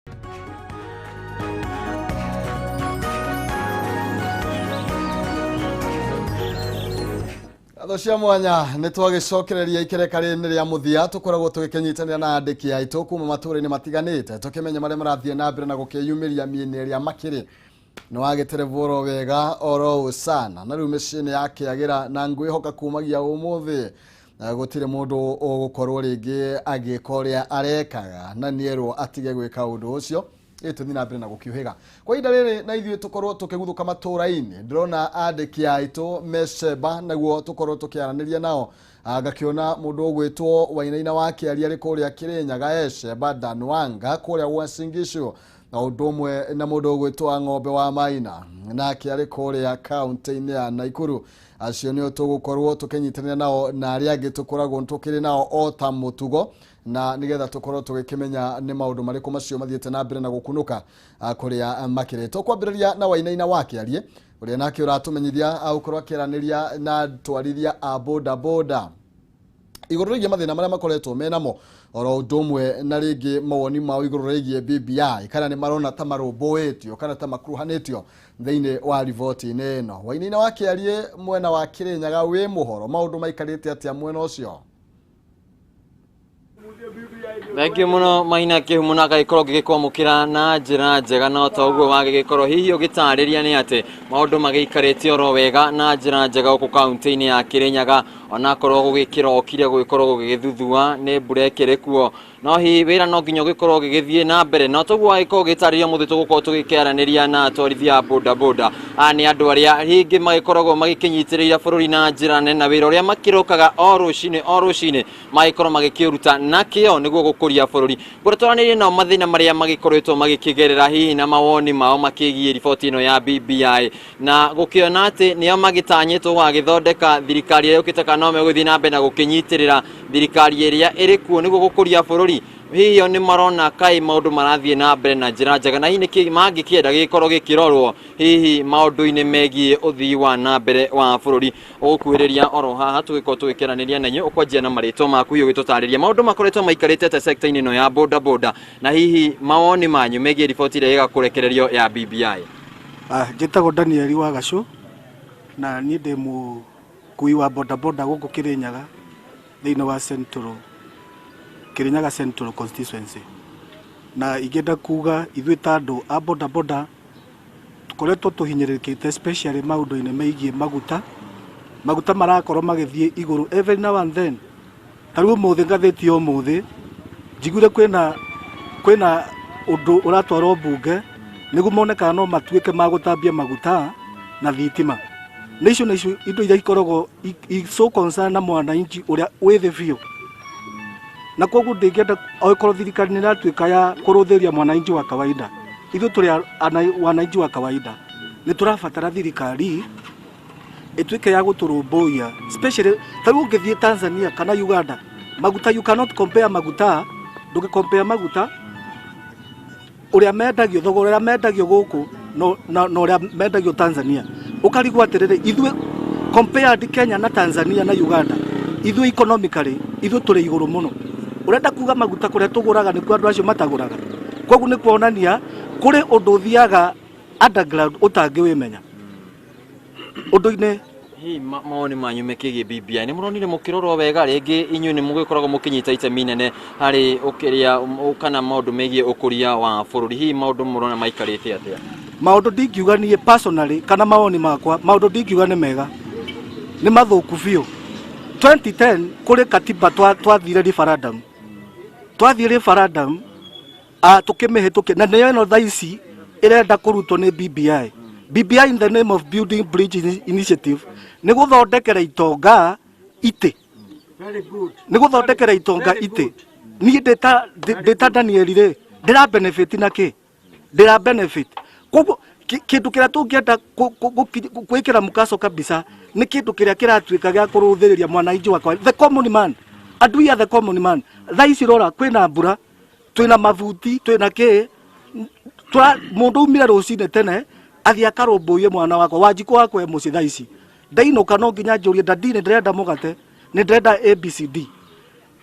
Cia mwanya nitwagicokereria ikerekari-ini ria muthia tukoragwo tugikenyitanira na andiki aitu kuma matura-ini matiganite tukimenya maria marathie na mbere na gukiyumiria miene ria makiri ni wagiterevoro wega oro sana na riu micini yake agira na ngwihoka kumagia umuthi gutire mundu ugukorwo ringi agikoria arekaga na nierwo atige gwika undu ucio tuthi na mbere na gukiuhiga kwa ihinda riri na ithuĩ tukorwo tukiguthuka matura-ini ndirona andiki aitu meceba naguo tukorwo tukiaraniria nao ngakiona mundu ugwitwo Wainaina wa Kiaria ri kuria Kirinyaga eceba Danwanga kuria Uasin Gishu na undu umwe na mundu ugwitwo Ng'ombe wa Maina nake ari kuria kaunti-ini ya Naikuru acio nio tugukorwo tukinyitanira nao na aria angi tukoragwo tukiri nao o ta mutugo na nigetha tukorwo tugikimenya ni maundu mariku macio mathiete na mbere na gukunuka kuria makire tukwambiriria na Wainaina wa Kiaria uria nake uratumenyithia aukorwo akiraniria na twarithia a boda boda iguru rigie mathina maria makoretwo menamo oro udumwe na ringi mawoni mao iguru rigie BBI kana ni marona ta marumbuitio kana ta makuruhanitio thiini wa rivoti-ini ino. Wainaina wa Kiaria mwena wa Kirinyaga wi muhoro maundu maikarite atia mwena ucio? Thengiũ mũno Maina kĩhumo agĩkorwo gĩgĩkwamũkĩra na njĩra njega no ta ũguo wagĩgĩkorwo hihi ũgĩtarĩria nĩ atĩ maũndũ magĩikarĩte oro wega na njĩra njega gũkũ kaunti-inĩ ya Kirinyaga ona korwo gũgĩkĩrokire gũgĩkorwo gũgĩthuthua nĩ mbura ĩkĩrĩ kuo no hihi wĩra no nginya ũgĩkorwo ũgĩgĩthiĩ na mbere no toguo agĩkorwo ũgĩtarĩria mũthĩ tũgũkorwo tũgĩkĩaranĩria na atwarithia boda boda nĩ andũ arĩa rĩngĩ magĩkoragwo magĩkĩnyitĩrĩire bũrũri na njĩra nene na wĩra ũrĩa makĩrũkaga o rũcinĩ magĩkorwo magĩkĩruta na kĩo nĩguo gũkũria bũrũri gũtwaranĩria nao mathĩna marĩa magĩkoretwo magĩkĩgerera hihi na mawoni mao makĩgiĩ riboti ĩno ya BBI na gũkĩona atĩ nĩo magĩtanyĩtwo gũgĩthondeka thirikari ĩrĩa yũkĩte kana no megũthiĩ na mbere na gũkĩnyitĩrĩra thirikari ĩrĩa ĩrĩ kuo nĩguo gũkũria bũrũri hihi nĩ marona kai maũndũ marathiĩ na mbere na njĩra njega na hihi nĩkĩ mangĩkĩenda gĩkorwo gĩkĩrorwo hihi maũndũ-inĩ megiĩ ũthii wa na mbere wa bũrũri ũgũkuhĩrĩria oro haha tũgĩkorwo tũgĩkĩaranĩria na inyuĩ ũkwanjia na marĩtwa maku hihi ũgĩtũtarĩria maũndũ makoretwo maikarĩte ta sector-inĩ ĩno ya boda boda na hihi mawoni manyu megiĩ riboti ĩrĩa ĩgakũrekererio ya BBI. Njĩtagwo Daniel wa Gacu na niĩ ndĩ mũkui wa boda boda gũkũ Kirinyaga thĩinĩ wa Kirinyaga Central Constituency na ingĩenda kuga ithuĩ ta andũ a boda boda tũkoretwo tũhinyĩrĩrĩkĩte especially maũndũ-inĩ megiĩ maguta marakorwo magĩthiĩ igũrũ every now and then. Tarĩu ũmũthĩ ngathĩti ũmũthĩ njiguire kwĩna ũndũ ũratwarwo mbunge nĩguo monekana no matuĩke magũtambia maguta na thitima na icio indo iria ikoragwo so concern na mwananchi ũrĩa wĩ thĩ biũ na koguo ndĩngĩenda okorwo thirikari nĩ ĩratuĩka ya kũrũthĩria mwananchi wa kawaida ithuĩ tũrĩ wananchi wa kawaida nĩ tũrabatara thirikari ĩtuĩke ya gũtũrũmbũiya especially tarĩu ũngĩthiĩ Tanzania kana Uganda maguta you cannot compare maguta ndũngĩcompare maguta ũrĩa mendagio thogora ũrĩa mendagio gũkũ na ũrĩa mendagio Tanzania ũkarigwo atĩrĩrĩ ithuĩ compared Kenya na Tanzania na Uganda ithuĩ economically ithuĩ tũrĩ igũrũ mũno urenda kuga maguta kũrĩa tũgũraga nĩkuo andũ acio matagũraga koguo nĩ kuonania kũrĩ ũndũ ũthiaga underground ũtangĩwĩmenya ũndũ-inĩ hihi mawoni manyu mekĩgiĩ BBI nĩ mũronire mũkĩrorwo wega rĩngĩ inyuĩ nĩ mũgĩkoragwo mũkĩnyita itemi inene harĩ ũkĩrĩa kana maũndũ megiĩ ũkũria wa bũrũri hihi maũndũ mũrona maikarĩte atĩa? Maũndũ ndingiuga niĩ personally kana mawoni makwa maũndũ ndingiuga nĩ mega nĩ mathũku biũ 2010 kũrĩ katiba twathire referendum tukĩmĩhĩtũkia na nĩyo ĩno thaa ici ĩrenda kũrutwo nĩ BBI in the name of building bridge initiative nĩ gũthondekera itonga itĩ nĩ gũthondekera itonga itĩ niĩ ndĩta Daniel rĩ ndĩra benefit na kĩ ndĩra benefit koguo kĩndũ kĩrĩa tũngĩenda gwĩkĩra mũkaso kabisa nĩ kĩndũ kĩrĩa kĩratuĩka gĩa kũrũthĩrĩria mwananchi wa kawaida the common man andũ ya the common man thaa ici rora kwĩna mbura twĩna mabuti twĩna kĩ mũndũ umire rũcinĩ tene athiĩ akarũmbũiye mwana wakwa Wanjikũ wakwa mũciĩ thaa ici ndainũka no nginya njũrie ndadi nĩ ndĩrenda mũgate nĩ ndĩrenda ABCD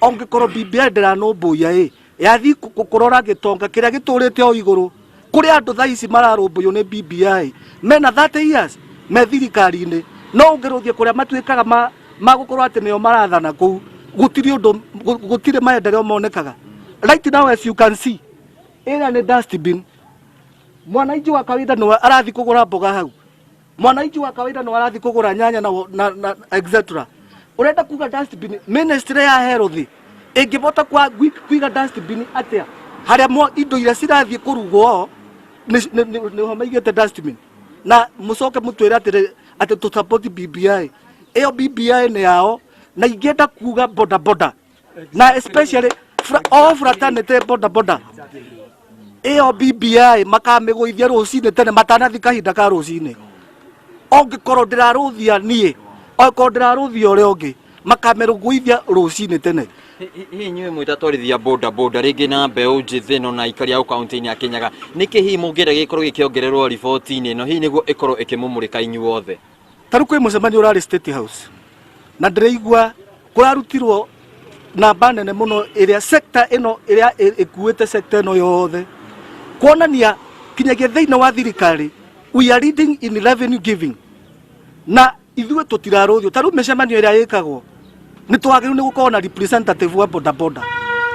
ongĩkorwo BBI ndĩranũmbũiya yathi kurora gitonga kiria giturite o iguru kuri andu thaici mararumbuyo ni BBI mena 30 years me thirikari-ini no ungiruthie kuria matuikaga magukorwo ati nio marathana kuu gutiri maendeleo monekaga. Right now as you can see ira ni dustbin. Mwananchi wa kawaida no arathi kugura mboga hau, mwananchi wa kawaida no arathi kugura nyanya na etc. Urenda kuga dustbin ministry ya health ingibota kwa kuiga dustbin atia haria indo ira cirathie kurugwo ni ho maigete dustbin na mucoke mutwira ati to support BBI. Eyo BBI ni yao na ingenda kuga boda na especially all fraternity boda eyo BBI makamiguithia rucine tene matanathi kahinda ka rucine ongikorwo ndiraruthia nie okorwo ndiraruthia uria ungi makameruguithia rucine tene. Hii nywe mwitatwarithia boda ringi na mbeu njithi no na ikari au kaunti-ini ya Kinyaga niki hii mungire gikorwo gikiongererwo riboti-ini no hii niguo ikorwo ikimumurika inyu othe. Taru kwi mucemanio urari State House na ndireigua kurarutirwo namba nene muno iria sector ino iria ikuite sector ino yothe kuonania kinyagia thiini wa thirikari we are leading in revenue giving na ithuĩ tutiraruthio. Taru micemanio iria yikagwo ni twagiru ni gukorwo na representative wa boda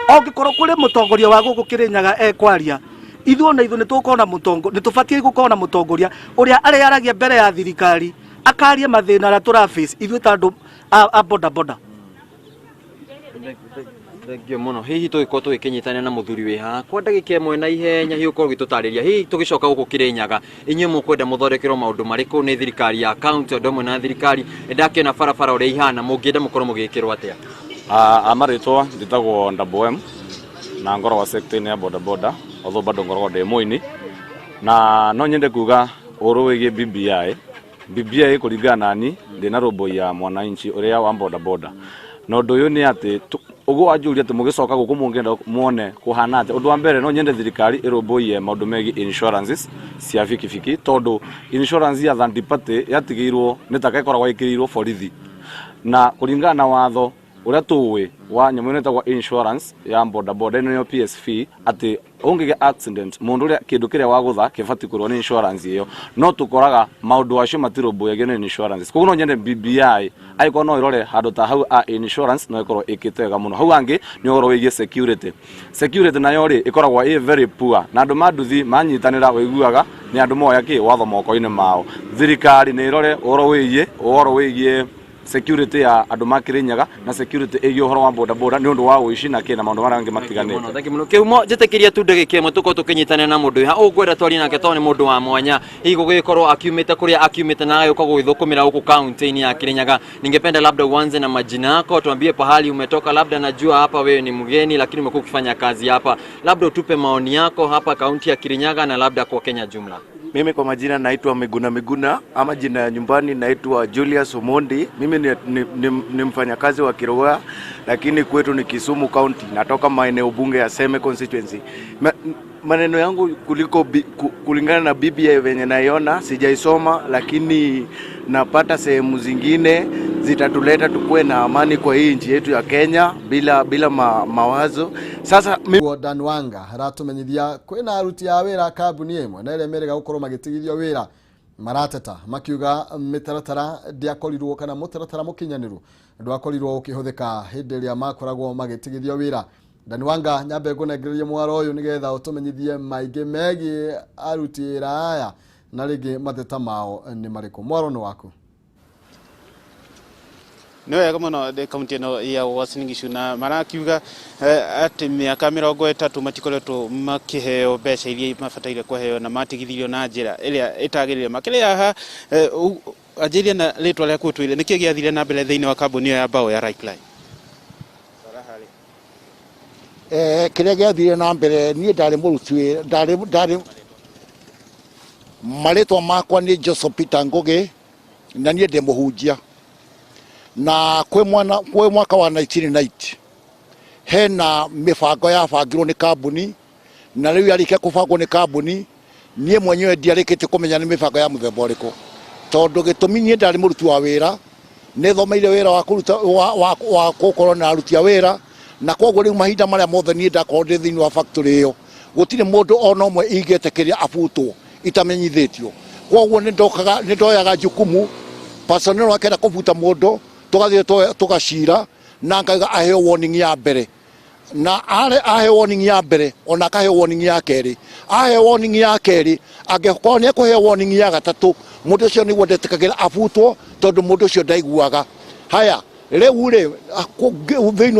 ongikorwo kuri mutongoria wa guku Kirinyaga ekwaria ithuĩ na ithuĩ ni tukorwo na mutongoria, ni tubatie gukorwo na mutongoria uria ariaragia mbere ya thirikari akaria mathina aria turaface ithuĩ ta andu a boda. Thengio muno hihi tugikorwo tugikinyitania na muthuri wi haha kwa ndagika imwe na ihenya hihi ukorwo gitutariria hihi tugicoka guku Kirinyaga inyuĩ mukwenda muthondekerwo maundu mariku ni thirikari ya county ndomwe na thirikari ndakiona barabara uria ihana mungienda mukorwo mugikirwo atia? Amaritwa nditagwo Ndurumeni na ngoro wa sector ya boda although bado ngoro de moini na no nyende kuga uru wigi BBI kuringana nani ndina robo ya mwananchi uria wa boda no ndu uyu ni ati ugu ajuri ati mugicoka guku mungenda muone kuhana ati undu wa mbere no nyende thirikari iroboie maundu megi insurances cia fikifiki tondu insurance ya third party yatigirwo nitakakoragwo ikirirwo borithi na kuringana na watho uria tuwi wa nyamu netagwa insurance ya boda ino yo PSV ati ungiga accident mundu uria kindu kiria wagutha kibati kurwo ni insurance iyo no tukoraga maundu acio matiroboyagio ni insurance koguo no nyende BBI aiko no irore handu ta hau a insurance no ikorwo ikitega muno hau angi ni oro wigie security nayo ri ikoragwo very poor na andu manduthi manyitanira wiguaga ni andu moya ki watho moko-ini mao. Thirikari ni irore oro wigie security ya andu ma Kirinyaga na security egio horo wa boda ni undu wa uici na kina maundu marangi matiganite. Thank you. Kiumo njitekiria tu ndagika imwe tuko tukinyitana na mundu ha ugwenda twari nake to ni mundu wa mwanya hihi gugikorwo akiumite kuria akiumite na yuko gwithukumira huko county-ini ya Kirinyaga. Ningependa labda uanze na majina yako, tuambie pahali umetoka, labda najua hapa wewe ni mgeni lakini umekuwa ukifanya kazi hapa, labda utupe maoni yako hapa kaunti ya Kirinyaga na labda kwa Kenya jumla. Mimi kwa majina naitwa Miguna ama jina ya nyumbani naitwa Julius Omondi. Mimi ni mfanyakazi wa Kirogoya lakini kwetu ni Kisumu County. Natoka maeneo bunge ya Seme constituency. Maneno yangu kulingana na BBI venye naiona sijaisoma lakini napata sehemu zingine zitatuleta tukue na amani kwa hii nchi yetu ya Kenya bila mawazo. Sasa Danwanga haratumenyithia kwina aruti ya wira kambuni imwe na ile merega gukorwo magitigithio wira marateta makiuga mitaratara ndiakorirwo kana mutaratara mukinyaniru ndwakorirwo ukihuthika hindi ria makoragwo magitigithio wira. Danwanga nyambe ngunegererie mwaro uyu nigetha utumenyithie maingi megi aruti wira aya na ringi mateta mao ni mariku. Mwaro ni waku. No wega muno de county no ya Uasin Gishu na marakiuga ati miaka 30 matikoretwo makiheo mbeca iria mabataire kuheo na matigithirio na njira iria itagirire makire aha ajiria na ritwa ria kutwire niki giathire na mbere thiini wa kambuni ya bao ya Right Line. Kiria giathire na mbere nie ndari muruti ndari maritwa makwa ni Joseph Peter Ngugi na nie ndi muhunjia na kwe mwaka wa 1990 hena mibango ya bangirwo ni kambuni na riu yarike kubangwo ni kambuni nie mwenyewe ndiarikite kumenya ni mibango ya muthemba uriku tondu gitumi nie ndari muruti wa wira ni thomeire wira wa kuruta wa gukorwo na aruti a wira na koguo riu mahinda maria mothe nie ndakorwo ndi thiini wa factory iyo gutire mundu ona umwe ingetekeria abutwo itamenyithitio koguo ni ndoyaga jukumu personnel wakenda kubuta mundu tugathie tugacira na ngaiga aheo warning ya mbere na aheo warning ya mbere ona kaheo warning ya keri aheo warning ya keri angekorwo ni kuheo warning ya gatatu mundu ucio ni wendetekagira abutwo tondu mundu ucio ndaiguaga haya riu ri thiini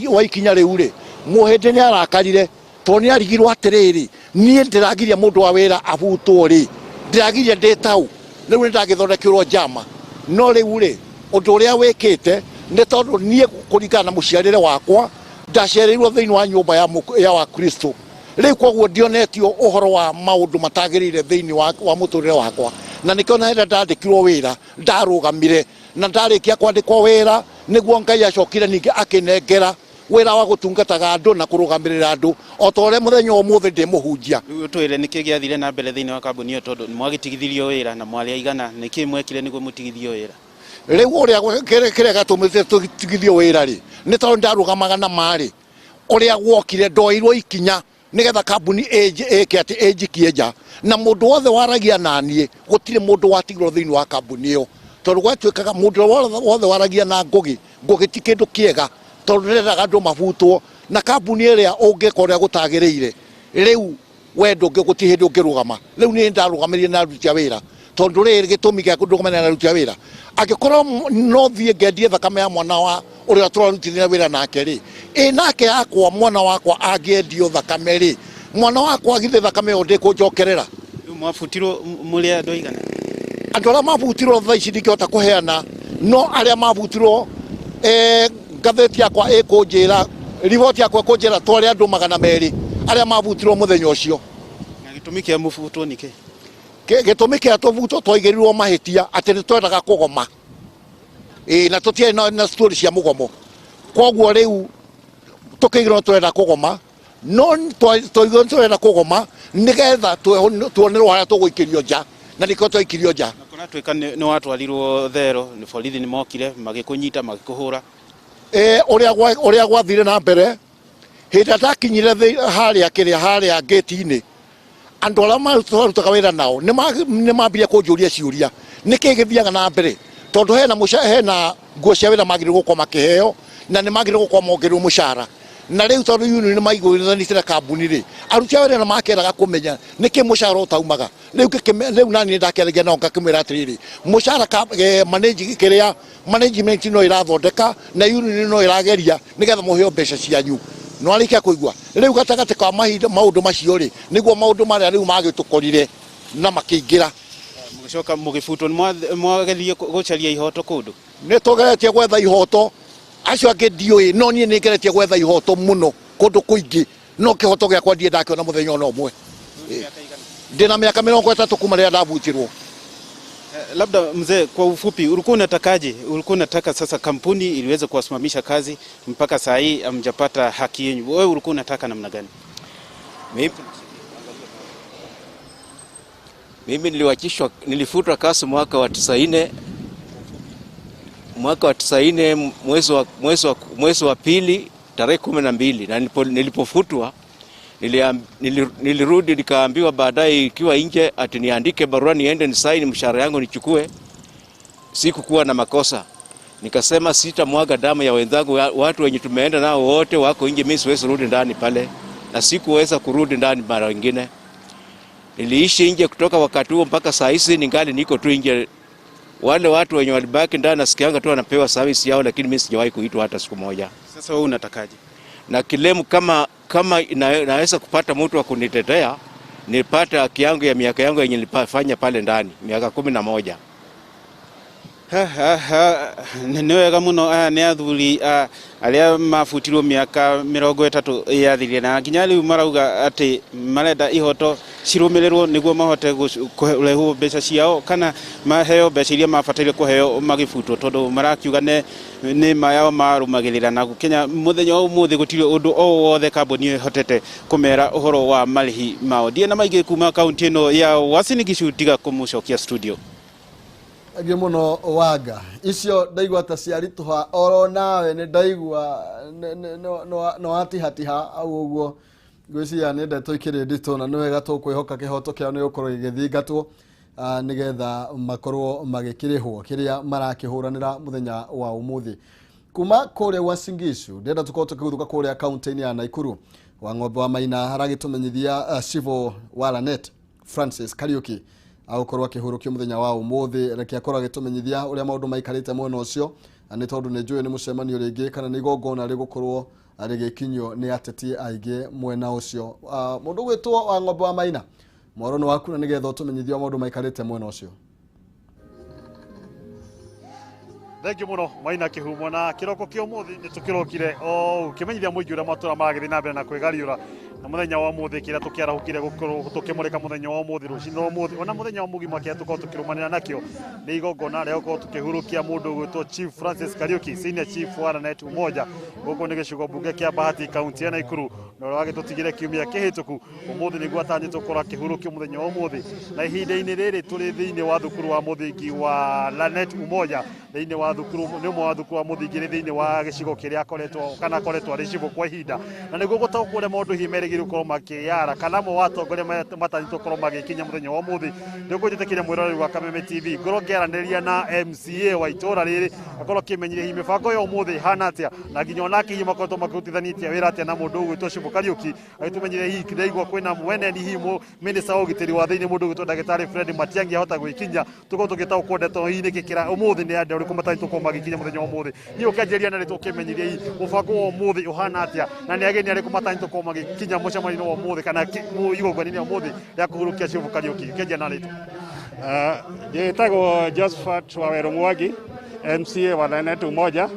wa ikinya riu ri muhindi ni arakarire to ni arigirwo atiriri nie ndiragiria mundu wa wira abutwo ri ndiragiria ndetau riu ni ndagithondekirwo jama no riu ri undu uria wikite ni tondu nie kuringana na muciarire wakwa ndacereirwo thiini wa nyumba ya wa Kristo riu koguo ndionetio uhoro wa maundu matagirire thiini wa muturire wakwa na nikona henda ndandikirwo wira ndarugamire na ndarikia kwandikwo wira niguo Ngai acokire ningi akinengera wira wa gutungataga andu na kurugamirira andu o tore muthenya umuthi ndi muhunjia twire niki giathire na mbere thiini wa kambuni iyo tondu mwagitigithirio wira na mwari aigana niki mwekire niguo mutigithio wira riu uria kire gatumite tutigithio wira ri ni tondu ndarugamaga na mari uria gwokire ndoirwo ikinya nigetha kambuni eke ati ejikie nja na mundu wothe waragia nanie gutire mundu watigirwo thiini wa kambuni iyo tondu gwatuikaga mundu wothe waragia na ngugi ti kindu kiega tondu ndendaga andu mabutwo na kambuni iria ungikorwo gutagiriire riu wendo guti hindi ungirugama riu ni ndarugamirie na aruti a wira tondu riri gitumi gia kundugamana na aruti a wira angikorwo no thie ngendie thakame ya mwana wa uria turarutithia wira nake ri nake yakwa mwana wakwa angiendio thakame ri mwana wakwa githe thakame yo ndikunjokerera mwafutirwo muri andu igana andu aria mabutirwo thaa ici ndingihota kuheana no aria mabutirwo ngatheti yakwa ikunjira riboti yakwa ikunjira twari andu 200 aria mabutirwo muthenya ucio na gitumi kia mubutwo niki gitumi kia tubutwo twaigĩrirwo mahitia ati ni twendaga kugoma na tutiari na story cia mugomo koguo riu tukigirwo twenda kugoma no twaigirwo twenda kugoma nigetha tuonerwo haria tuguikirio nja na niko twaikirio nja nakona twika ni watwarirwo thero ni borithi ni mokire magikunyita magikuhura uria gwathire na mbere hinda ndakinyire haria gate-ini andu aria marutaga wira nao ni mambirie kunjuria ciuria niki githiaga na mbere tondu hena nguo cia wira magire gukoma makiheo na ni magire gukoma mongerwo mushara na riu tondu union ni maiguithanite na kambuni ri aruti a wira na makeraga kumenya niki mushara utaumaga riu nani ndakeragia nao ngakimwira atiriri mushara management no irathondeka na union no irageria nigetha muheo mbeca cianyu no arikia kuigua riu gatagate ka mahinda maundu macio ri niguo maundu maria riu magitukorire na makiingira mugicoka mugifutwo mwagethie gucaria ihoto kundu ni tugeretie gwetha ihoto acio angi ndiui no nie ni ngeretie gwetha ihoto muno kundu kuingi no kihoto giakwa ndie ndakiona muthenya ona umwe ndina miaka 30 kuma ria ndabutirwo. Labda mzee, kwa ufupi, ulikuwa unatakaje? Ulikuwa unataka sasa kampuni iliweze kuwasimamisha kazi mpaka saa hii hamjapata haki yenu. Wewe ulikuwa unataka namna gani? Mimi nilifutwa kazi mwaka wa 90. Mwaka wa 90 mwezi wa pili tarehe 12, na nilipofutwa nilirudi nikaambiwa baadaye ikiwa nje ati niandike barua niende nisaini mshahara yangu nichukue. Sikukuwa na makosa. Nikasema sitamwaga damu ya wenzangu, watu wenye tumeenda nao wote wako nje, mimi siwezi rudi ndani pale, na sikuweza kurudi ndani mara nyingine. Niliishi nje kutoka wakati huo mpaka saa hizi ningali niko tu nje. Wale watu wenye walibaki ndani nasikianga tu wanapewa service yao, lakini mimi sijawahi kuitwa hata siku moja. Sasa wewe unatakaje? Na kilemu kama naweza kupata mtu wa kunitetea, nipate haki yangu ya miaka yangu yenye nilifanya pale ndani, miaka 11. Niwega muno ni athuri aria mafutirwo miaka 30 yathirire, na nginya riu marauga ati marenda ihoto cirumirirwo niguo mahote kurehwo mbeca ciao, kana maheo mbeca iria mabataire kuheo magifutwo, tondu marakiuga ni mayao marumagirira na Kenya muthenya umuthi gutire undu o wothe kambuni hotete kumera uhoro wa marihi mao. Ndiye na maige kuma kaunti ino ya Uasin Gishu tiga kumucokia studio. age muno wanga icio ndaigua ta ciarituha oro nawe ni ndaigua no atihatiha au uguo gwiciria ni ndeto ikiri ndito na ni wega tukwihoka kihoto kiao ni gukorwo gigithingatwo nigetha makorwo magikirihwo kiria marakihuranira muthenya wa umuthi kuma kuria Uasin Gishu ndenda tukorwo tukiguthuka kuria kaunti-ini ya Naikuru wa ng'ombe wa Maina haragitumenyithia civil walanet Francis Kariuki agukorwo akihurukio muthenya wa umuthi reke akorwo agitumenyithia uria maundu maikarite mwena ucio ni tondu ni njui ni mucemanio ringi kana ni igongona rigukorwo rigikinyo ni ateti aige mwena ucio mundu gwitwo wa ng'ombe wa Maina morono waku na nigetha utumenyithia maundu maikarite mwena ucio. Thengi muno Maina kihumo na kiroko kio muthi ni tukirokire kimenyithia muingi uria matura magathi na mbere na kwigariura na muthenya wa muthi kira tukiarahukire gukorwo tukimurika muthenya wa muthi rucini wa muthi ona muthenya wa mugima kia tukorwo tukirumanira nakio ni igongona ria gukorwo tukihurukia mundu gwitwo Chief Francis Kariuki senior chief wa Net umoja guko ni gicigo bunge kia Bahati kaunti ya Naikuru no wagitutigire kiumia kihituku umuthi ni gwatanye tukora kihurukio muthenya wa muthi na ihinda-ini riri turi thiini wa thukuru wa muthingi wa Net umoja thiini wa thukuru ni mo wa thukuru wa muthingi thiini wa gicigo kiria akoretwo ricibo kwa ihinda na niguo gutaukure maundu himerigiri ukorwo makiyara kana mo watongoria matanyitwo korwo magikinya muthenya wa muthi niguo njitikire mwiroreri wa Kameme TV ngoro ngiaraniria na MCA wa itora riri akorwo kimenyire hi mibango ya umuthi hana atia na nginya onake hi makorwo makirutithanitie wira atia na mundu gwitwo Chief Kariuki agitumenyire hi ndaigua kwina mweneni hi minister wa ugitiri wa thiini mundu gwitwo Dagitari Fred Matiang'i ahota gwikinya tuko tugitauko ndeto hi nikikira umuthi ni ande uriku matanyitwo korwo magikinya muthenya wa umuthi ni ukianjiria na ritwo kimenyirie hi mubango wa umuthi uhana atia na ni ageni ariku matanyitwo korwo magikinya mucemanio wa umuthi kana igongona-ini wa umuthi ria kuhurukia Chief Kariuki kenjia na ritwo Jitagwo Josephat Waweru Mwangi MCA wa Net umoja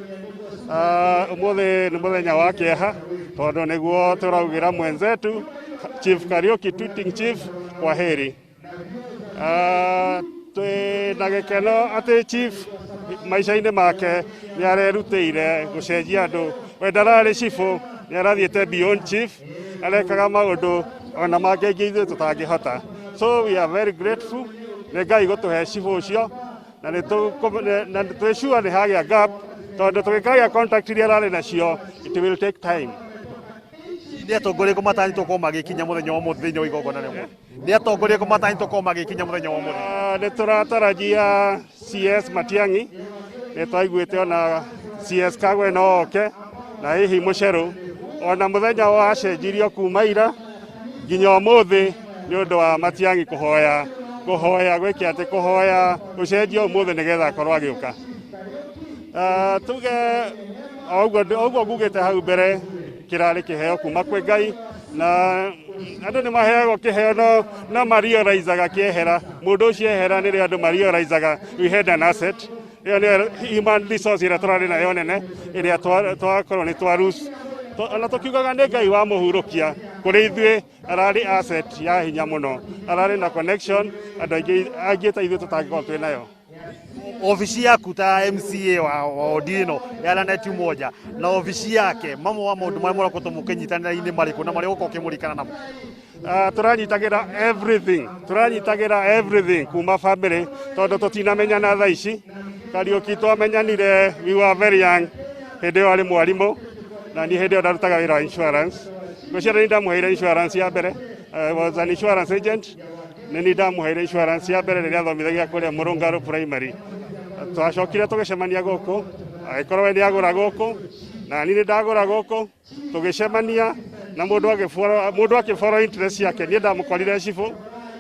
umuthi ni muthenya wa kieha tondu niguo turaugira mwenzetu Chief Kariuki tweeting chief kwa heri na gikeno ati chief maisha-ini make ni arerutire gucenjia andu we ndarari cibu ni arathiete beyond chief arekaga maundu ona mangengi ithuĩ tutangihota so we are very grateful ni Ngai gutuhe cibu ucio na ni twicua ni hagia gap tondu tugikagia contact iria arari nacio it will take time ni atongoria ko matanyitwo korwo magikinya muthenya wa muthi thiini wa igongona rimwe ni atongoria ko matanyitwo korwo magikinya muthenya wa muthi ni turatarajia CS Matiang'i ni twaiguite ona CS Kagwe no oke na hihi muceru ona muthenya wa cenjirio kuma ira nginya umuthi ni undu wa Matiang'i kuhoya gwiki ati kuhoya ucenjio umuthi nigetha akorwo agiuka tuge oguo ngugite hau mbere kirari kiheo kuma kwi Ngai na andu ni maheagwo kiheo no marioraizaga kiehera mundu ucio ehera ni ri andu marioraizaga we had an asset iyo ni human resource ira turari nayo nene iria twakorwo ni twarus ona tukiugaga ni Ngai wa muhurukia kuri ithuĩ arari asset ya hinya muno arari na connection andu aingi ta ithuĩ tutangikorwo twi nayo ofisi yaku ta MCA wa Odino ya Net umoja na ofisi yake mamo wa maundu marĩa mũrakorwo mũkĩnyitanĩra-inĩ marĩkũ na marĩa ũgũkorwo ũkĩmũrikana namo turanyitagira everything kuma family tondu tutinamenyana thaa ici Kariuki twamenyanire we were very young hindi ĩyo arĩ mwarimu na ni hindi ĩyo ndarutaga wĩra wa insurance ngwĩciria nĩ ndamuheire insurance ya mbere was an insurance agent nĩ ndamuheire insurance ya mbere rĩrĩa athomithagia kũrĩa Mũrũngarũ primary twacokire tugicemania guku agĩkorwo we nĩ agũra guku na ni ndagũra guku tugicemania na mundu agĩfollow interest yake niĩ ndamũkorire cibu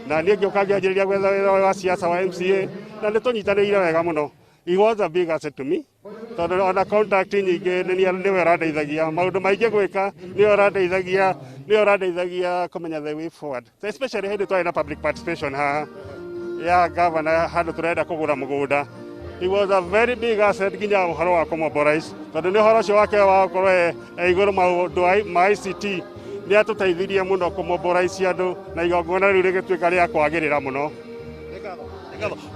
na niĩ ngĩũka ngĩanjĩrĩria gwetha wĩra wa siasa wa MCA na nĩ tũnyitanĩire wega mũno. He was a big asset to me tondu ona contact nyingĩ nĩwe ũrandeithagia maũndũ maingĩ gwĩka nĩwe ũrandeithagia kũmenya the way forward especially hĩndĩ twarĩ na public participation haha ya governor handũ tũrenda kũgũra mũgũnda. He was a very big asset nginya ũhoro wa kũmobilize tondu nĩ ũhoro ũcio wake wa gũkorwo igũrũ maũndũ ma ICT nĩ atũteithirie mũno kũmobilize andũ na igongona rĩu rĩgĩtuĩka rĩa kwagĩrĩra mũno.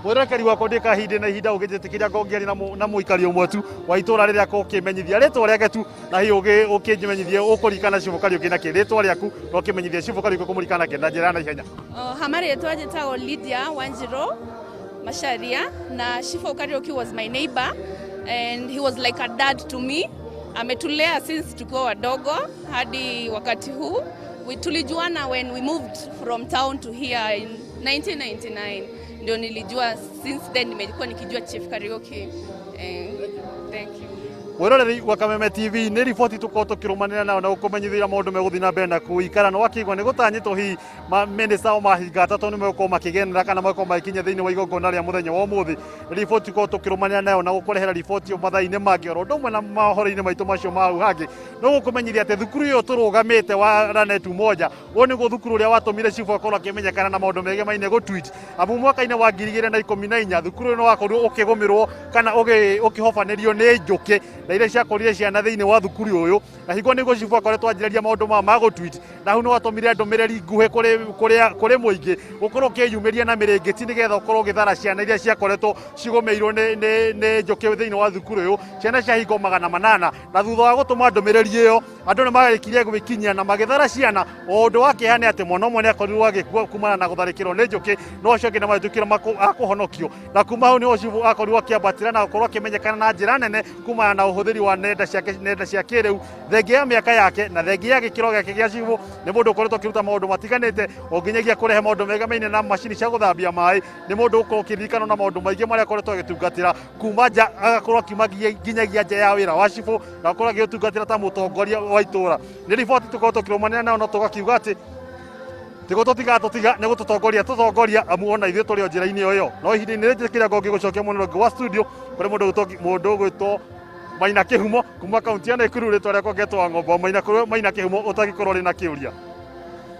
Mwerekeri wako ndika hinde na ihinda ũgĩjĩtĩkĩria ngongeri na mũikari ũmwe tu wa itũra rĩrĩa ũkĩmenyithia rĩtwa rĩake tu na hihi ũkĩmenyithia ũkũrikana Chief Kariuki nake rĩtwa rĩaku na ũkĩmenyithia Chief Kariuki kũmũrikana nake na njĩra na ihenya. Hama rĩtwa njĩtagwo Lydia Wanjiru Macharia, na Shifo Karaoke was my neighbor and he was like a dad to me. Ametulea since tukiwa wadogo hadi wakati huu. Tulijuana when we moved from town to here in 1999. Ndio nilijua, since then nimekuwa nikijua Chief Karaoke. Thank you. Weroreri wa Kameme TV ni riboti tuko tukirumanira nao na gukumenyithira maundu meguthi na mbere na kuikara no wakigwa ni gutanyitwo hi minister o mahinga atatu ni meko makigenera kana meko makinya thiini wa igongona ria muthenya wa umuthi. Riboti tuko tukirumanira nayo na gukurehera riboti o mathaini mangi oro ndumwe na mahoro-ini maitu macio mau hangi no gukumenyithia ati thukuru iyo turugamite wa Ranetu moja woni go thukuru ria watumire Chifu akorwo akimenyekana na maundu mege maine go tweet abu mwaka-ini wa 2014 thukuru no wakorwo ukigomirwo kana ukihofanirio ni njuki na ile ciakorire ciana thiini wa thukuru uyu na hingo ni go Chifu akoretwo anjiraria maundu ma go tweet na hu no watumire ndumireri nguhe kuri muingi ukorwo kiyumiria na mirengeti nigetha ukorwo githara ciana iria ciakoretwo cigomeirwo ni njuki thiini wa thukuru uyu ciana cia hingo 800 na thutha wa gutuma ndumireri iyo andu ni magarikirie gwikinyia na magithara ciana o undu wake hane ati mwana umwe ni akorirwo agikua kumana na gutharikirwo ni njuki no cio ngina matukira akuhonokio na kuma hu ni Chifu akorirwo akiambatira na ukorwo akimenyekana na njira nene kumana na uhuthiri wa nenda cia kiriu thengia ya miaka yake na thengia ya gikiro giake gia Chifu ni mundu ukoretwo kiruta maundu matiganite o nginyagia kurehe maundu mega maine na machini cia guthambia mai ni mundu ukorwo kiririkana na maundu maingi maria akoretwo agitungatira kuma nja agakorwo kiuma nginyagia nja ya wira wa Chifu na akorwo agitungatira ta mutongoria wa itura ni riboti tukorwo tukirumanira nao no tugakiuga ati tigo tutiga ni gututongoria amu ona ithuĩ tũrĩ o njĩra-inĩ ũyũ no ihinda-inĩ rĩrĩ kĩrĩa ngĩgũcokia mũnene wa studio kũrĩ mũndũ ũgwĩtwo Maina Kĩhumo kuma kaunti ya Nakuru rĩtwa rĩakwa ngetwo Ng'ombe Maina Kĩhumo ũtagĩkorwo rĩ na kĩũria.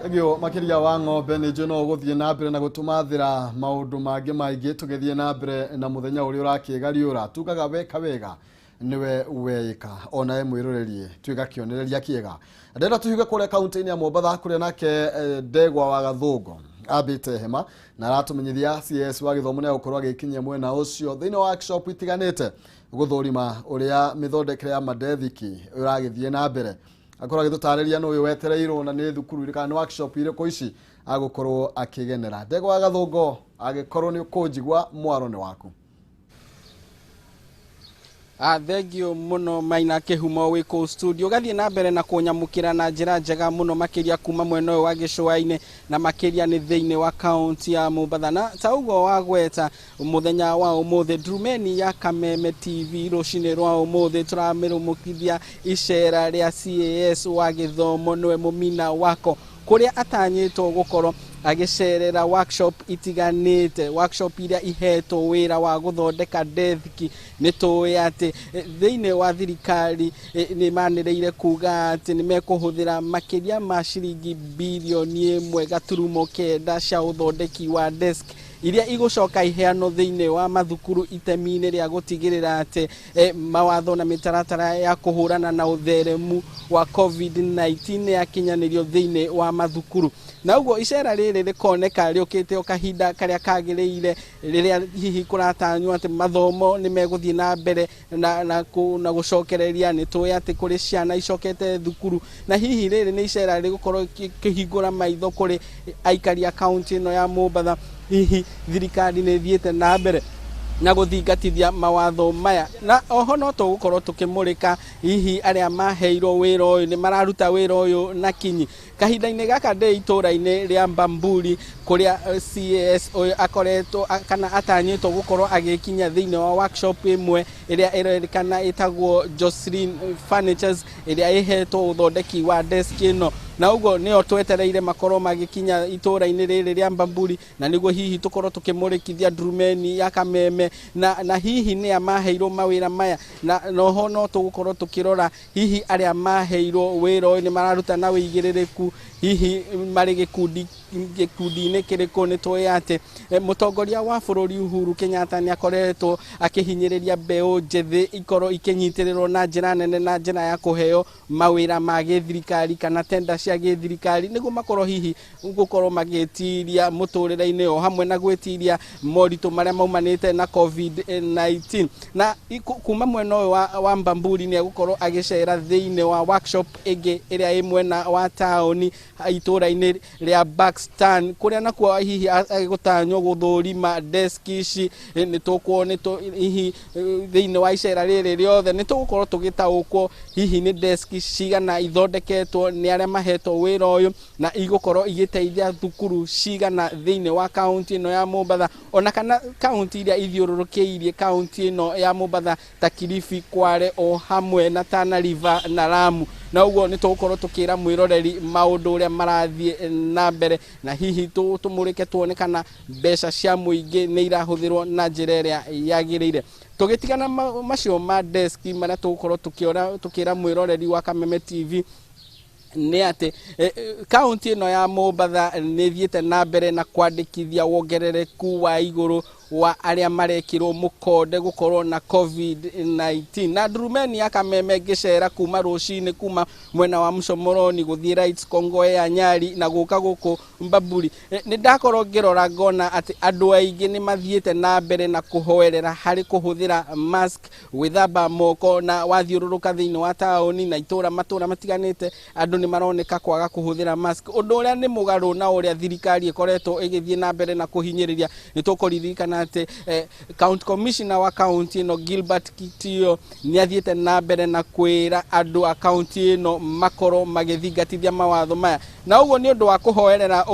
Egyo makiria wa Ng'ombe ni njono guthie na mbere na gutumathira maundu mangi maingi tugethie na mbere na muthenya uri urakigariura tugaga wega niwe weika ona e mwiruririe twiga kionereria kiega ndenda tuhiga kure kaunti-ini ya Mombatha kuria nake Ndegwa wa Gathungo abite hema na aratumenyithia CS wa githomo ne gukorwo agikinyia mwena ucio thiini wa workshop itiganite guthurima uria mithondekere ya madethiki uragithie na mbere akorwo agitutariria no uyu wetereirwo na ni thukuru iri kana workshop iri ko ici agukorwo akigenera. Ndegwa wa Gathungo agikorwo ni ukunjigwa mwaro ni waku. Thengio muno Maina Kĩhumo wiko studio gathie na mbere na kunyamukira na njira njega muno makiria kuma mwena wa gicua-ini na makiria ni thiini wa kaunti ya Mombatha na ta ugo wa gweta muthenya wa umuthi Ndurumeni ya Kameme TV rucini rwa umuthi turamirumukithia icera ria CAS wa githomo niwe mumina wako kuria atanyitwo gukorwo agicerera workshop itiganite workshop iria iheto wira wa guthondeka dethiki nituwe ati thiini wa thirikari ni manireire kuga ati ni mekuhuthira makiria ma ciringi bilioni 1.9 cia uthondeki wa desk iria igucoka iheano thiini wa mathukuru itemi-ini ria gutigirira ati mawatho na mitaratara ya kuhurana na utheremu wa COVID-19 yakinyanirio thiini wa mathukuru na uguo icera riri rikoneka riukite o kahinda karia kagiriire riria hihi kuratanywo ati mathomo ni meguthie na mbere na gucokereria ni tuwe ati kuri ciana icokete thukuru na hihi riri ni icera rigukorwo kihingura maitho kuri aikari a kaunti ino ya Mombatha hihi thirikari ni thiete na mbere na guthingatithia mawatho maya na oho no tugukorwo tukimurika hihi aria maheirwo wira uyu ni mararuta wira uyu na kinyi kahinda-ini gaka ndi itura-ini ria Mbamburi kuria CAS uyu akoretwo kana atanyitwo gukorwo agikinya thiini wa workshop imwe iria irerikana itagwo Jocelyn Furnitures iria ihetwo uthondeki wa desk ino na ugo nio twetereire makorwo magikinya itura-ini riri ria Mbamburi na niguo hihi tukorwo tukimurikithia Ndurumeni ya Kameme na hihi ni amaheirwo mawira maya na noho no tugukorwo tukirora hihi aria maheirwo wira uyu ni mararuta na wigiririku hihi mari gikundi-ini kiriku ni tuwe ati mutongoria wa bururi Uhuru Kenyatta ni akoretwo akihinyiriria mbeu njethi ikorwo ikinyitirirwo na njira nene na njira ya kuheo mawira ma githirikari kana tenda cia githirikari niguo makorwo hihi gukorwo magitiria muturire-ini o hamwe na gwitiria moritu maria maumanite na COVID-19 na kuma mwena uyu wa Mbamburi ni gukorwo agicera thiini wa workshop ingi iria imwe na wa taoni itura-ini ria Buxton kuria nakuo hihi agutanywo guthurima desk ici ni tukuona hihi thiini wa icera riri riothe ni tugukorwo tugitaukwo hihi ni desk cigana ithondeketwo ni aria mahetwo wira uyu na igukorwo igiteithia thukuru cigana thiini wa kaunti ino ya Mombatha ona kana kaunti iria ithiururukiirie kaunti ino ya Mombatha ta Kilifi, Kwale o hamwe na Tana River na Lamu. Na uguo ni tugukorwo tukira mwiroreri maundu uria marathie na mbere na hihi tumurike tuone kana mbeca cia muingi ni irahuthirwo na njira iria yagirire. Tugitigana macio ma desk maria tugukorwo tukira mwiroreri wa Kameme TV ni ati kaunti ino ya Mombatha ni thiete na mbere na kwandikithia wongerereku wa iguru wa aria marekirwo mukonde gukorwo na COVID-19 na Ndurumeni ya Kameme gicera kuma rucini kuma mwena wa Mucomoroni guthie Rights Congo ya Nyari na guka guku Mbaburi ni ndakorwo ngirora ngona ati andu aingi ni mathiete na mbere na kuhoerera hari kuhuthira mask withamba moko na wathiururuka thiini wa taoni na matura matiganite andu ni maroneka kwaga kuhuthira mask undu uria ni mugaru na uria thirikari ikoretwo igithie na mbere na kuhinyiriria ni tukuririkana ati county commissioner wa county ino Gilbert Kitio ni athiete na mbere na kwira andu a county ino makoro magithingatithia mawatho maya na uguo ni undu wa kuhoerera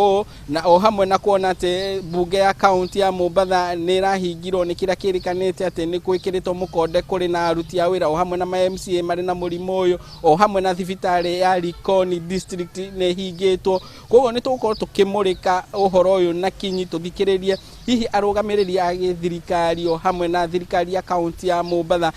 na o hamwe na kuona ati bunge ya county ya Mombatha ni rahingirwo ni kira kirikanite ati ni gwikiritwo mukonde kuri na aruti a wira o hamwe na ma MCA mari na murimo uyu o hamwe na thibitari ya Likoni district ni hingitwo koguo ni tugukorwo tukimurika uhoro uyu na kinyi tuthikiririe hihi arugamiriri a thirikari o hamwe na thirikari ya county ya Mombatha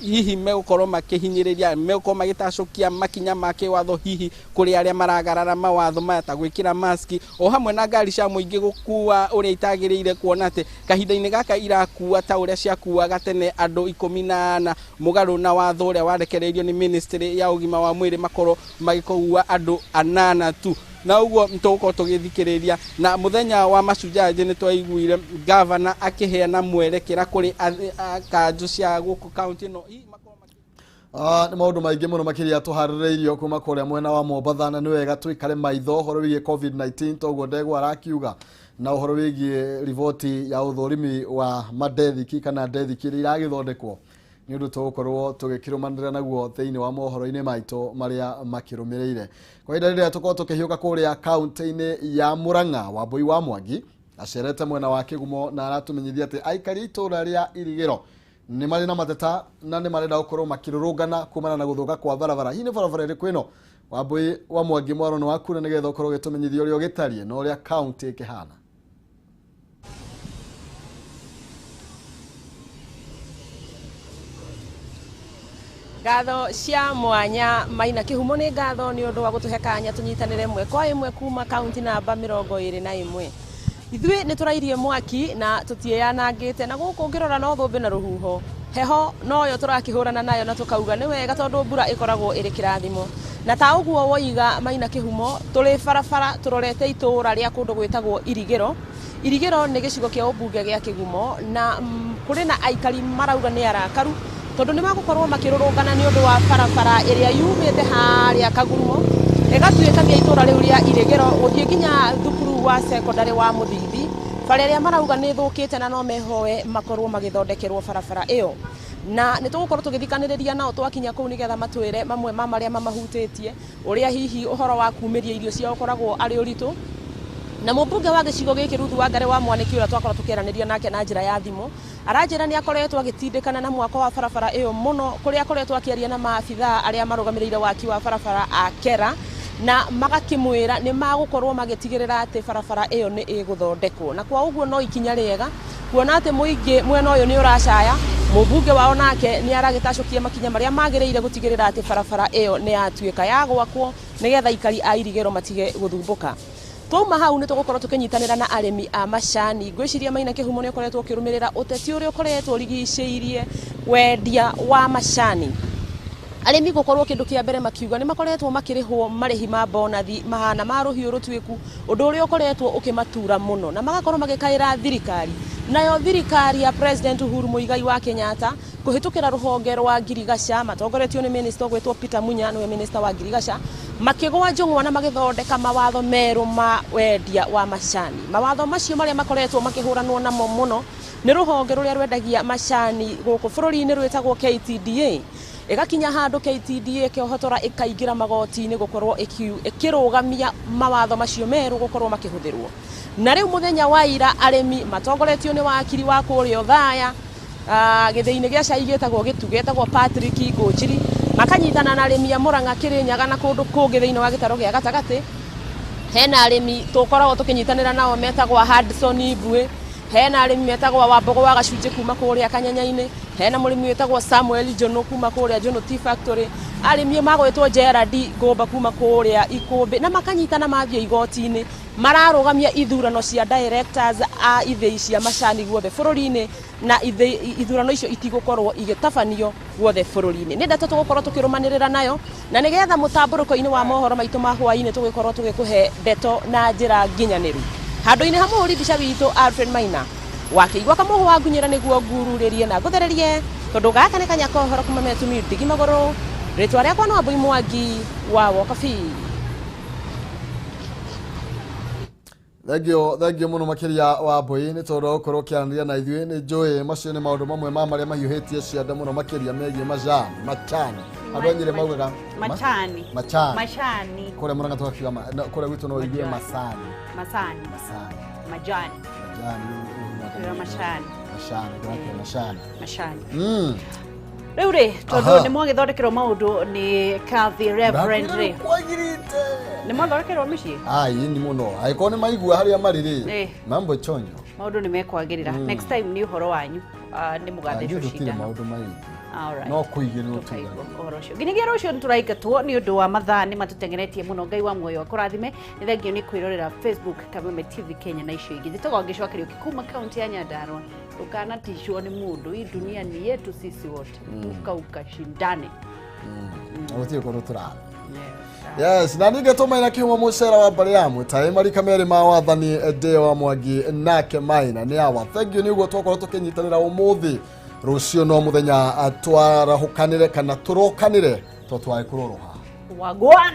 hihi megukorwo makihinyiriria megukorwo magitacukia makinya make watho hihi kuri aria maragarara mawatho maya ta gwikira maski o hamwe na ngari cia muingi gukua uria itagiriire kuona ati kahinda-ini gaka irakua ta uria ciakuaga tene andu 14 mugaru na watho uria warekereirio ni ministry ya ugima wa mwiri makorwo magikua andu 8 tu na uguo ntugukorwo tugithikiriria na muthenya wa macujaji ni twaiguire governor akiheana mwerekera kuri kanju cia guku county no ni maundu maingi muno makiria tuhaririirio kuma kuria mwena wa Mombatha na ni wega twikare maitho horo wigie COVID-19 toguo ndego arakiuga na uhoro wigie riboti ya uthurimi wa madethiki kana dethiki iria iragithondekwo ni undu tugukorwo tugikirumanira naguo thiini wa mohoro-ini maito maria makirumireire kwa ihinda riria tukorwo tukihiuka kuria kaunti-ini ya Murang'a Wambui wa Mwangi acerete mwena wa Kigumo na aratumenyithia ati aikari itura ria Irigiro ni mari na mateta na ni marenda gukorwo makirurungana kumana na guthuka kwa barabara hii ni barabara iriku ino Wambui wa Mwangi mwaro ni waku na nigetha ukorwo gitumenyithia uria ugitarie na uria county ikihana. Ngatho cia mwanya Maina Kihumo ni ngatho ni undu wa gutuhe kanya tunyitanire mwe kwa imwe kuma county namba 21 ithui ni turairie mwaki na tutieyanangite na guku ngirora no thumbi na ruhuho heho no yo turakihurana nayo na tukauga ni wega tondu mbura ikoragwo iri kirathimo na ta uguo woiga Maina Kihumo turi barabara turorete itura ria kundu gwitagwo Irigiro ni gicigo kia ubunge gia Kigumo na kuri na aikari marauga ni arakaru tondu ni magukorwo makirurungana ni undu wa barabara iria yumite haria Kagumo egatuikagia itura riu ria Irigiro guthie nginya thukuru wa secondary wa Muthithi bara iria marauga ni thukite na no mehoe makorwo magithondekerwo barabara iyo na ni tugukorwo tugithikaniriria nao twakinya kuu nigetha matwire mamwe ma maria mamahutitie uria hihi uhoro wa kumiria irio cia ukoragwo ari uritu na mubunge wa gicigo giki Ruthu wa Ngare wa Mwaniki uria twakorwo tukiraniria nake na njira ya thimu aranjira ni akoretwo agitindikana na mwako wa barabara iyo muno kuria akoretwo akiaria na maabitha aria marugamirire waki wa barabara akera na magakimwira ni magukorwo magitigirira ati barabara iyo ni iguthondekwo na kwa uguo no ikinya riega kuona ati muingi mwena uyu ni uracaya mubunge wao nake ni aragitacukia makinya maria magiriire gutigirira ati barabara iyo ni atuika ya gwakwo nigetha ikari a Irigiro matige guthumbuka. Twauma hau ni tugukorwo tukinyitanira na arimi a macani ngwiciria Maina Kihumo ni ukoretwo ukirumirira uteti uria ukoretwo rigiciirie wendia wa macani arimi gukorwo kindu kia mbere makiuga ni makoretwo makirihwo marihi ma bonathi mahana ma ruhiu rutwiku undu uria ukoretwo ukimatura muno na magakorwo magikaira thirikari nayo thirikari ya President Uhuru Muigai wa Kenyatta kuhitukira ruhonge rwa ngirigaca matongoretio ni minister gwetwo Peter Munya niwe minister wa ngirigaca makigwa njung'wa na magithondeka mawatho meru ma wendia wa macani. Mawatho macio maria makoretwo makihuranwo namo muno ni ruhonge ruria rwendagia macani guku bururi-ini rwetagwo KTDA. Igakinya handu KTDA kiohotora ikaingira magoti-ini gukorwo ikirugamia mawatho macio meru gukorwo makihuthirwo. Na riu muthenya wa ira arimi matongoretio ni wakiri wa kurio Thaya githini gia cai gitagwo gitugetagwo Patrick Ngojiri makanyitana na arimi a Murang'a Kirinyaga na kundu kungi thini wa gitaro gia gatagati. Hena arimi tukoragwo tukinyitanira nao metagwo Hudson Ibwe, hena arimi metagwo Wambogo wa Gacunji kuma kuria Kanyanya-ini, hena murimi wetagwo Samuel Jono kuma kuria Jono Tea Factory, arimi magwetwo Gerard Gomba kuma kuria Ikumbi na makanyitana mathie igoti-ini mararugamia ithurano cia directors a ithei cia macani guothe bururi-ini na ithurano icio itigukorwo igitabanio guothe bururi-ini. Ni ndeto tugukorwo tukirumanirira nayo na nigetha mutamburuko-ini wa mohoro maitu ma hwaini tugikorwo tugikuhe ndeto na njira nginyaniru. Handu-ini ha muhuri witu Alfred Maina wakiigwa kamuhu wa ngunyira niguo ngururirie na guthererie tondu gaka ni kanya kohoro kuma metumi ndigi magoro ritwa riakwa no Mbui Mwangi wa Wokabi. Thengio muno makiria wa Mbui ni tondu ukorwo kianria na ithuĩ ni njui macio ni maundu mamwe ma maria mahiuhitie cianda muno makiria megie macani andu anyire maugaga macani kure Murang'a twakiga kure gwitu no igie macani majani Riu ri tondu ni mwagithondekerwo maundu ni Kathy Reverend ri ni mwathondekerwo micii ni muno aiko ni maigua haria mariri mambo chonyo maundu ni mekwagirira next time ni uhoro wanyu ni mugathe shida maundu maingi no kuigirwo tu uhoro ucio nginigia rucio nituraingatwo ni undu wa mathaa ni matutengenetie muno Ngai wa muoyo akurathime ni thengio ni kwirorera Facebook Kameme TV Kenya na icio ingi thitagwo ngicokerio kikuma county ya Nyandarua ukana tishwo ni mundu hii dunia ni yetu sisi wote ukashindane awutie ko rutura yes na nige tumaina kihumo mucera wa mbari ya mutai marika meri ma wathani Ndeo wa Mwangi nake Maina ni awa thengio ni uguo twakorwo tukinyitanira umuthi rucio no muthenya atwarahukanire kana turokanire totwae kuroroha wagwan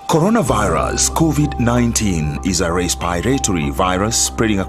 Coronavirus COVID-19 is a respiratory virus spreading across